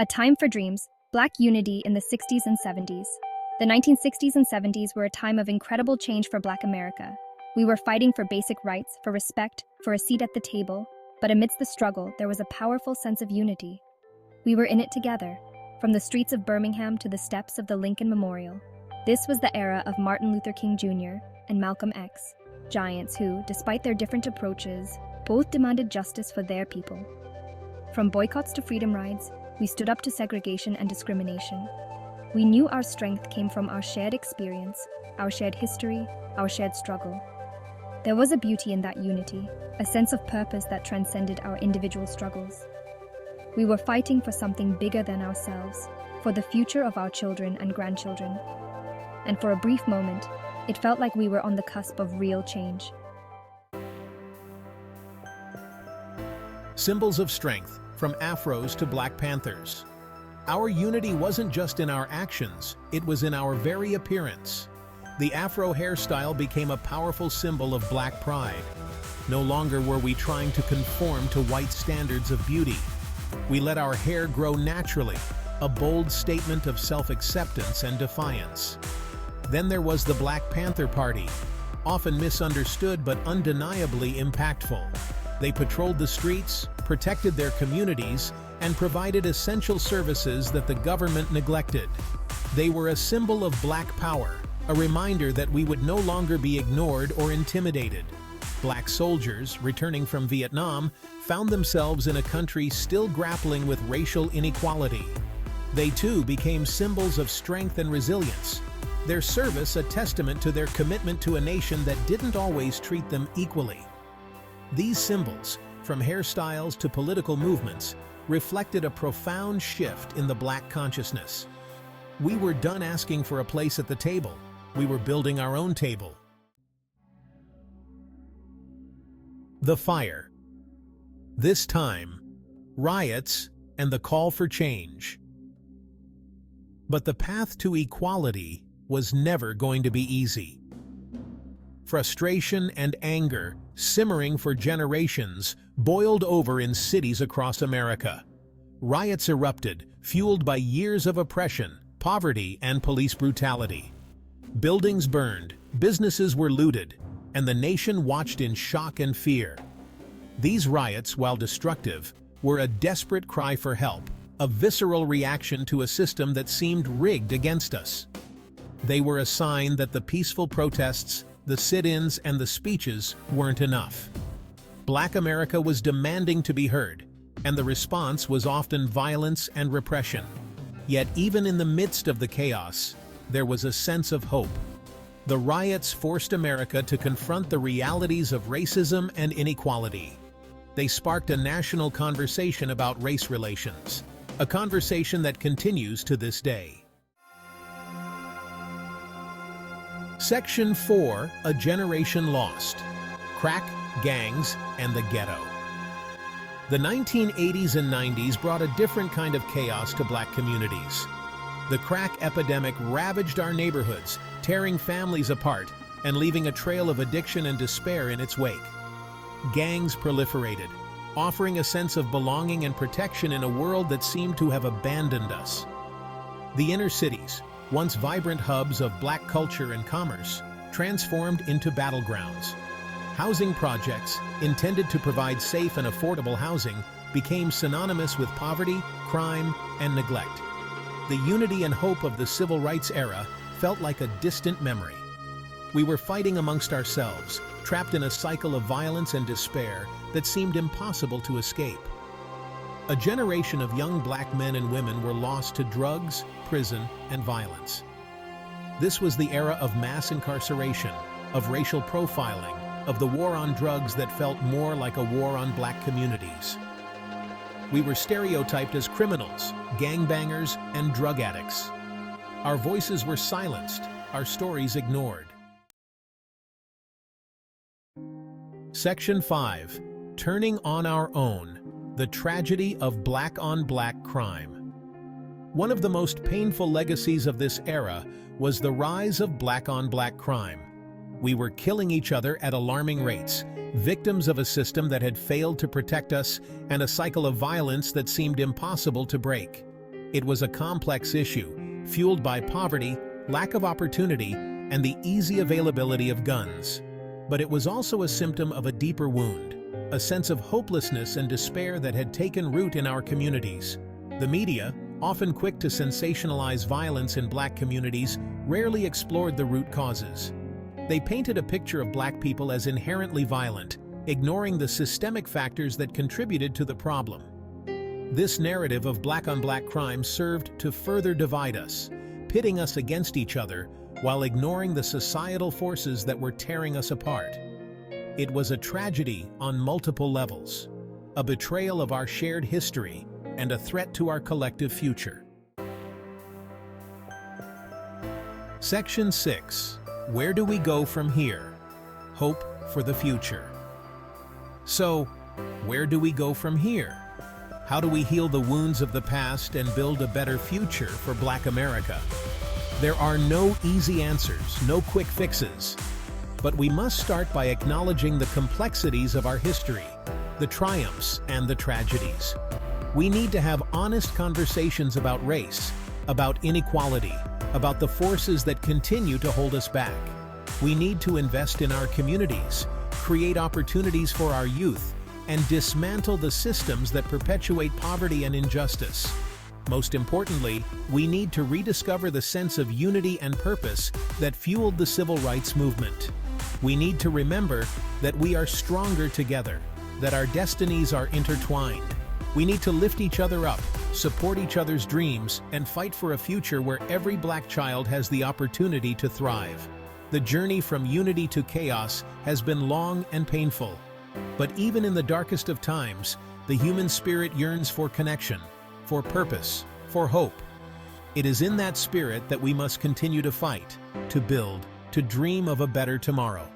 A time for dreams, Black unity in the 60s and 70s. The 1960s and 70s were a time of incredible change for Black America. We were fighting for basic rights, for respect, for a seat at the table, but amidst the struggle, there was a powerful sense of unity. We were in it together, from the streets of Birmingham to the steps of the Lincoln Memorial. This was the era of Martin Luther King Jr. and Malcolm X, giants who, despite their different approaches, both demanded justice for their people. From boycotts to freedom rides, we stood up to segregation and discrimination. We knew our strength came from our shared experience, our shared history, our shared struggle. There was a beauty in that unity, a sense of purpose that transcended our individual struggles. We were fighting for something bigger than ourselves, for the future of our children and grandchildren. And for a brief moment, it felt like we were on the cusp of real change. Symbols of strength, from Afros to Black Panthers. Our unity wasn't just in our actions, it was in our very appearance. The Afro hairstyle became a powerful symbol of Black pride. No longer were we trying to conform to white standards of beauty. We let our hair grow naturally, a bold statement of self-acceptance and defiance. Then there was the Black Panther Party, often misunderstood but undeniably impactful. They patrolled the streets, protected their communities, and provided essential services that the government neglected. They were a symbol of Black power, a reminder that we would no longer be ignored or intimidated. Black soldiers, returning from Vietnam, found themselves in a country still grappling with racial inequality. They too became symbols of strength and resilience, their service a testament to their commitment to a nation that didn't always treat them equally. These symbols, from hairstyles to political movements, reflected a profound shift in the Black consciousness. We were done asking for a place at the table. We were building our own table. The fire. This time, riots and the call for change. But the path to equality was never going to be easy. Frustration and anger, simmering for generations, boiled over in cities across America. Riots erupted, fueled by years of oppression, poverty, and police brutality. Buildings burned, businesses were looted, and the nation watched in shock and fear. These riots, while destructive, were a desperate cry for help, a visceral reaction to a system that seemed rigged against us. They were a sign that the peaceful protests, the sit-ins, and the speeches weren't enough. Black America was demanding to be heard, and the response was often violence and repression. Yet even in the midst of the chaos, there was a sense of hope. The riots forced America to confront the realities of racism and inequality. They sparked a national conversation about race relations, a conversation that continues to this day. Section 4, A Generation Lost. Crack, Gangs, and the Ghetto. The 1980s and 90s brought a different kind of chaos to Black communities. The crack epidemic ravaged our neighborhoods, tearing families apart and leaving a trail of addiction and despair in its wake. Gangs proliferated, offering a sense of belonging and protection in a world that seemed to have abandoned us. The inner cities, once vibrant hubs of Black culture and commerce, transformed into battlegrounds. Housing projects, intended to provide safe and affordable housing, became synonymous with poverty, crime, and neglect. The unity and hope of the civil rights era felt like a distant memory. We were fighting amongst ourselves, trapped in a cycle of violence and despair that seemed impossible to escape. A generation of young Black men and women were lost to drugs, prison, and violence. This was the era of mass incarceration, of racial profiling, of the war on drugs that felt more like a war on Black communities. We were stereotyped as criminals, gangbangers, and drug addicts. Our voices were silenced, our stories ignored. Section 5, Turning on Our Own. The tragedy of Black-on-Black crime. One of the most painful legacies of this era was the rise of Black-on-Black crime. We were killing each other at alarming rates, victims of a system that had failed to protect us and a cycle of violence that seemed impossible to break. It was a complex issue, fueled by poverty, lack of opportunity, and the easy availability of guns. But it was also a symptom of a deeper wound, a sense of hopelessness and despair that had taken root in our communities. The media, often quick to sensationalize violence in Black communities, rarely explored the root causes. They painted a picture of Black people as inherently violent, ignoring the systemic factors that contributed to the problem. This narrative of Black-on-Black crime served to further divide us, pitting us against each other while ignoring the societal forces that were tearing us apart. It was a tragedy on multiple levels, a betrayal of our shared history, and a threat to our collective future. Section 6. Where do we go from here? Hope for the future. So, where do we go from here? How do we heal the wounds of the past and build a better future for Black America? There are no easy answers, no quick fixes. But we must start by acknowledging the complexities of our history, the triumphs and the tragedies. We need to have honest conversations about race, about inequality, about the forces that continue to hold us back. We need to invest in our communities, create opportunities for our youth, and dismantle the systems that perpetuate poverty and injustice. Most importantly, we need to rediscover the sense of unity and purpose that fueled the civil rights movement. We need to remember that we are stronger together, that our destinies are intertwined. We need to lift each other up, support each other's dreams, and fight for a future where every Black child has the opportunity to thrive. The journey from unity to chaos has been long and painful. But even in the darkest of times, the human spirit yearns for connection, for purpose, for hope. It is in that spirit that we must continue to fight, to build, to dream of a better tomorrow.